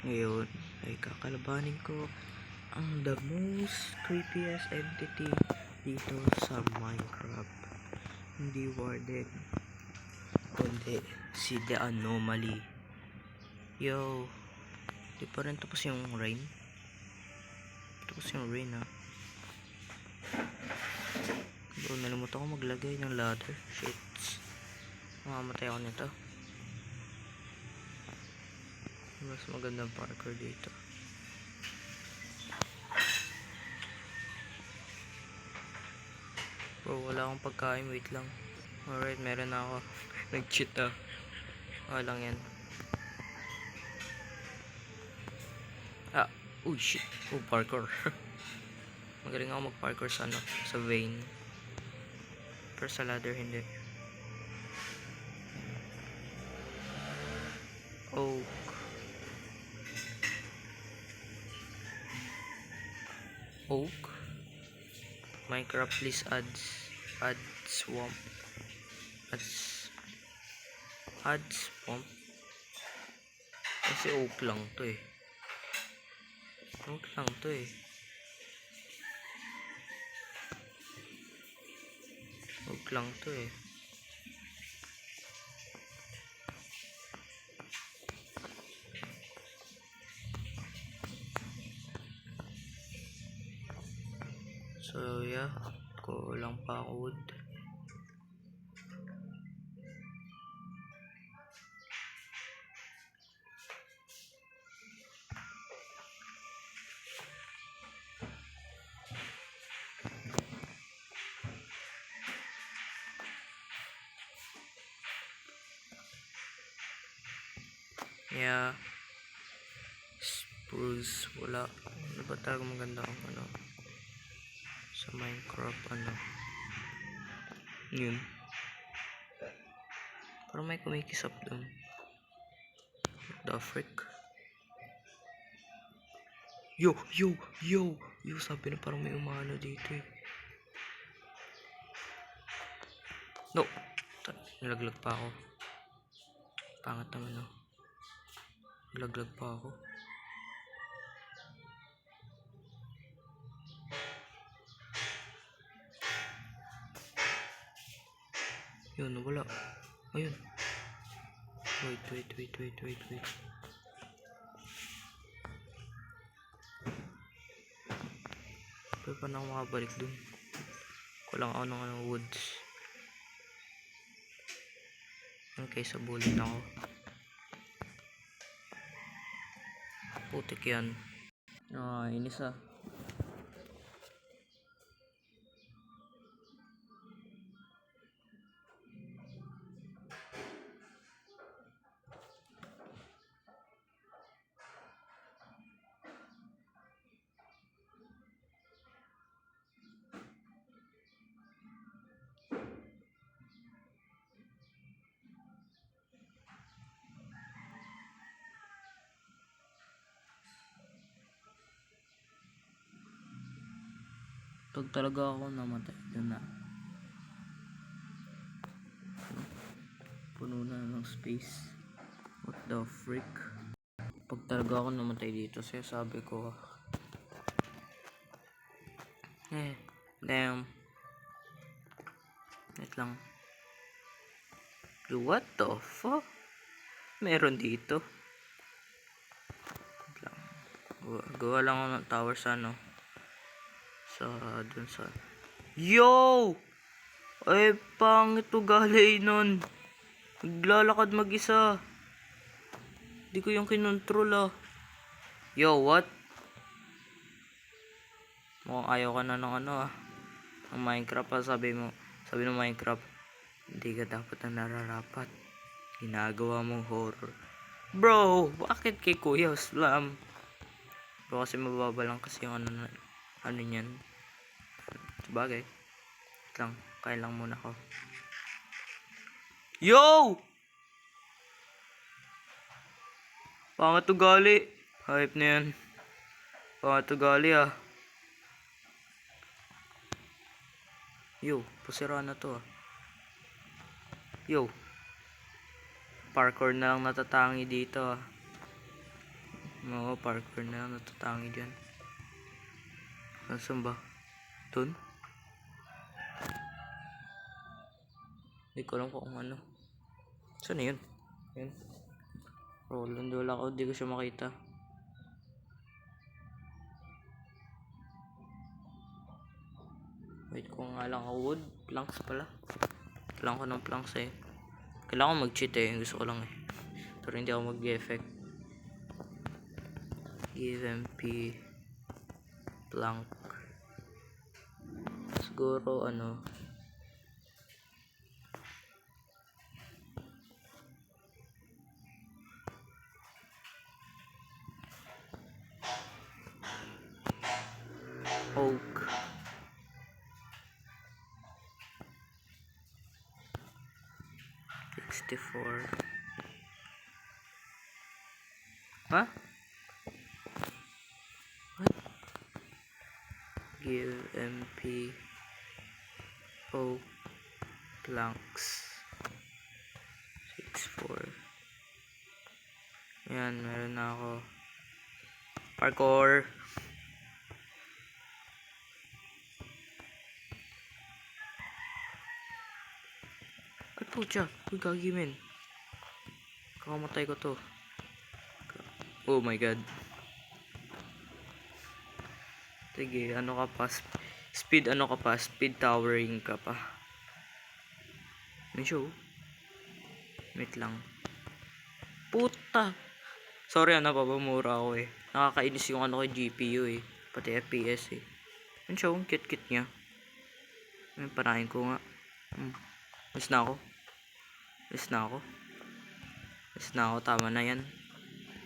Ngayon ay kakalabanin ko ang the most creepiest entity dito sa Minecraft. Hindi Warden, kundi si The Anomaly. Yo, di pa rin tapos yung rain. Tapos yung rain ha. Bro, nalimutan ko maglagay ng ladder. Shit. Mamamatay ako nito. Mas magandang parkour dito. Bro, wala akong pagkain. Wait lang. Alright, meron na ako. Nag-cheat ah. Okay lang yan. Ah, oh shit. Oh, parkour. Magaling ako mag-parkour sa ano, sa vein. Pero sa ladder hindi. Oak. Oak. Minecraft please add swamp. Add swamp. Kasi oak lang to eh. Oak lang to eh. Oak lang to eh. So yeah, kulang pa ako wood. Yeah. Spruce, wala. Ano ba talaga maganda ang ano sa Minecraft ano? Yun. Parang may kumikisap dun. What the frick? Yo! Sabi na parang may umano dito eh. No! Nalaglag pa ako. Pangat naman no. Nalaglag pa ako. Yun, wala. Ayun. Wait. Pero paano ako makabalik dun? Kulang ako ng ano, woods. Okay, sabulin ako. Putik yan. Inis ah. Pag talaga ako namatay, yun na. Puno na ng space. What the frick? Pag talaga ako namatay dito, sabi ko. Damn. Wait lang. What the fuck? Meron dito. Gawa lang ako ng tower sa ano. Dun sa yo! Ay pangit ugali nun. Naglalakad mag-isa. Di ko yung kinontrol ah. Yo, what? Mukhang ayaw ka na ng ano ah. Ang Minecraft ah, sabi ng Minecraft, hindi ka dapat na nararapat. Ginagawa mong horror. Bro, bakit kay Kuya Slam? Bro, kasi mababa lang kasi yung ano niyan. Sabagay. Lang, kain lang muna ako. Yo! Pangat ugali. Hype na yan. Pangat ugali ah. Yo, pasira na to ah. Yo. Parkour na lang natatangi dito ah. Oo, parkour na lang natatangi dyan. Saan ba? Dun? Hindi ko alam kung ano. Saan na yun? Yun. Roland, wala ako. Hindi ko siya makita. Wait ko nga lang ako. Wood. Planks pala. Kailangan ko ng planks eh. Kailangan ko mag-cheat eh. Gusto ko lang eh. Pero hindi ako mag-effect. Give MP plank. Siguro ano. Oak. $64. Huh? What? Give MP oak planks 64. Ayan, meron na ako. Parkour. Ay putya, uy gagi men. Kakamatay ko to. Oh my god. Sige, ano ka pa? Speed ano ka pa? Speed towering ka pa. May show? Wait lang. Puta! Sorry, napapamura ako eh. Nakakainis yung ano kay GPU eh. Pati FPS eh. Ang show, ang kit niya. Panahin ko nga. Miss na ako. Miss na ako. Miss na ako, tama na yan.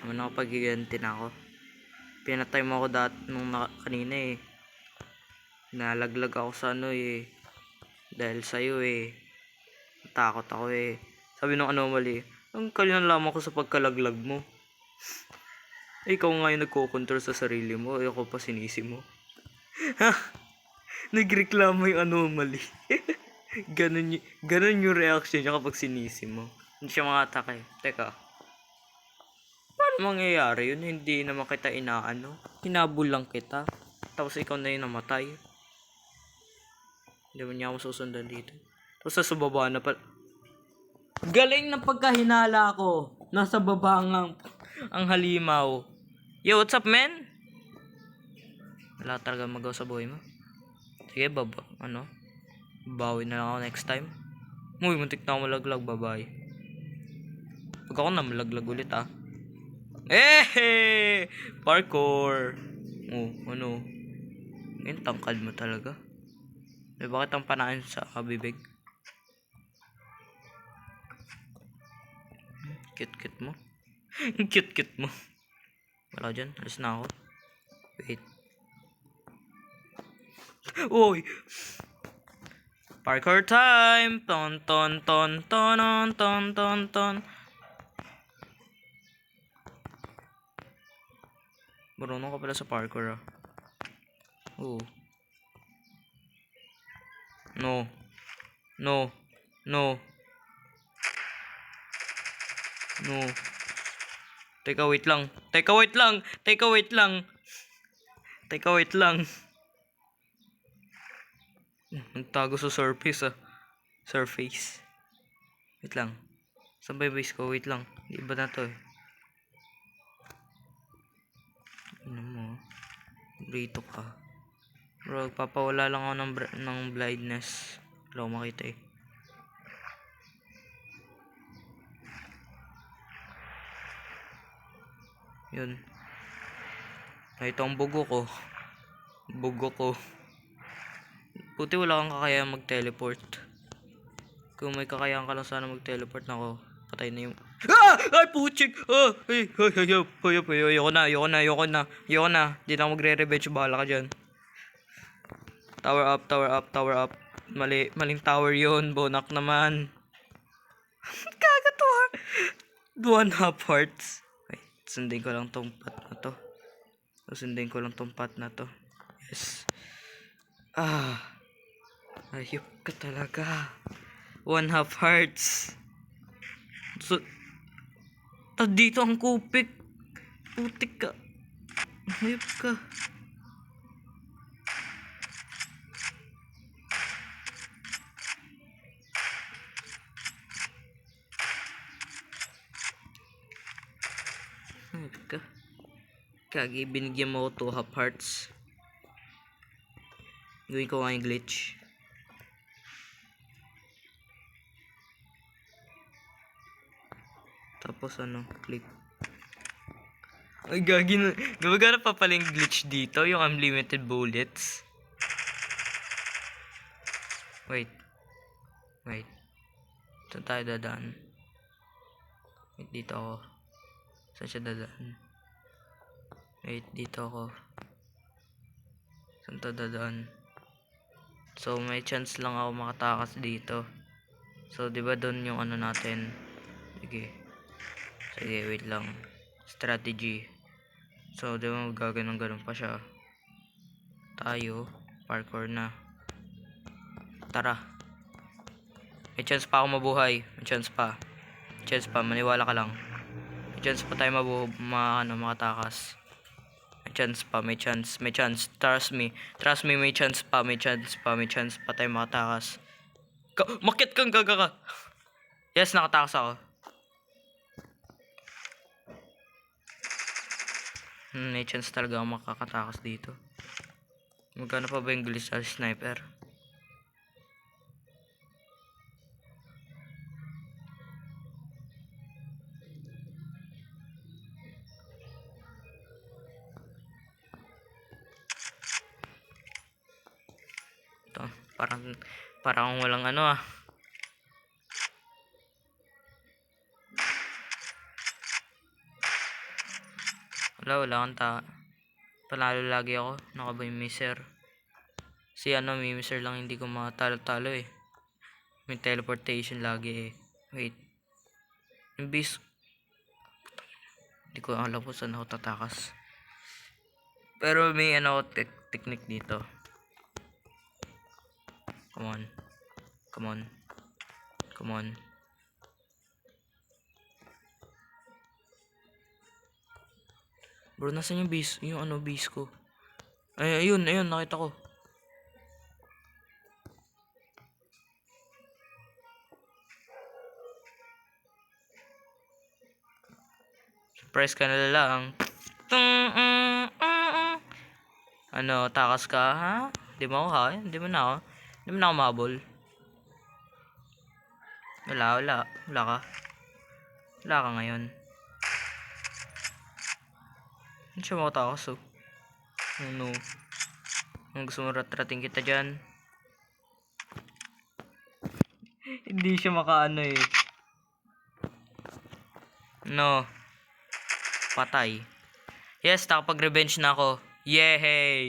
Tama na ako, pagiganti na ako. Pinatay mo ako nung kanina eh. Nalaglag ako sa ano eh. Dahil sa'yo eh. Takot ako eh. Sabi nung anomaly, ang kalinan lamang ko sa pagkalaglag mo. Ikaw nga yung nagko-control sa sarili mo. Ako pa sinisi mo. Nagreklamo yung anomaly. Ganun yung reaction niya kapag sinisi mo. Hindi siya makatake. Teka. Paano mangyayari yun? Hindi naman kita inaano. Hinabol lang kita. Tapos ikaw na yung namatay. Hindi mo niya ako susundan dito. Tapos sa baba na pa. Galing ng pagkahinala ko. Nasa baba ang halimaw. Yo, what's up, man? Wala talaga magawa sa buhay mo. Sige, bawi na lang ako next time. Uy, muntik na ako malaglag, bye-bye. Pag ako na malaglag ulit parkour. Oh, ano? Ngayon, tangkad mo talaga. Bakit ang panain sa bibig? Cute mo. Cute mo. Wala dyan, alis na ako. Wait. Uy! Parkour time! Ton ton ton ton ton ton ton. Marunong ka pala sa parkour Oh. No. No. No. No. Teka, wait lang. Nagtago sa surface Surface. Wait lang. Saan ba yung base ko? Wait lang. Di ba na to eh? Ano mo? Brito ka. Bro, papawala lang ako ng blindness. Wala ko makita eh. Yun. Ito ang bugo ko. Buti wala kang kakayaan mag-teleport. Kung may kakayaan ka lang sana mag-teleport na ako, patay na yung... Ay, puchik! Ayoko na. Di na ako magre-revenge. Bahala ka dyan. Tower up. Maling tower yon. Bonak naman. Kagatuwa. 1.5 hearts. Ay, sundin ko lang tong pat na to. Yes. Ayop ka talaga. 1.5 hearts. So, dito ang kupik. Putik ka. Hayop ka. Hayop ka. Kagi, binigyan mo ko 2 half hearts. Gawin ko nga yung glitch. Tapos ano, click. Ay, gagi na. Gumagana pa pala yung glitch dito, yung unlimited bullets. Wait. Wait. Saan tayo dadaan? Wait, dito ako. Saan siya dadaan? Wait, dito ako. Saan tayo dadaan? So, may chance lang ako makatakas dito. So, di ba doon yung ano natin? Sige. Sige, wait lang. Strategy. So, di ba magaganon-ganon pa siya. Tayo. Parkour na. Tara. May chance pa ako mabuhay. May chance pa. May chance pa. Maniwala ka lang. May chance pa tayo makatakas. May chance pa. May chance. May chance. Trust me. Trust me. May chance pa. May chance pa. May chance pa tayo makatakas. Makit kang gaga ka. Yes, nakatakas ako. May chance talaga ako makakatakas dito. Magkano pa ba yung glitch sa sniper? Ito, parang walang ano ah. Wala kang panalo lagi ako. Nakabay miser. Si ano, may miser lang hindi ko matalo-talo eh. May teleportation lagi eh. Wait. Yung beast. Hindi ko alam kung saan ako tatakas. Pero may ano technique dito. Come on. Come on. Come on. Bro, nasan yung base? Yung ano base ko? Ay, ayun, nakita ko. Surprise ka na lang. Ano, takas ka, ha? Di mo ako, ha? Di mo na ako mabol. Wala ka. Wala ka ngayon. Hindi siya makatakas, oh. Oh no. Ang gusto mo ratrating kita dyan. Hindi siya makaano eh. No. Patay. Yes, nakapag-revenge na ako. Yehey!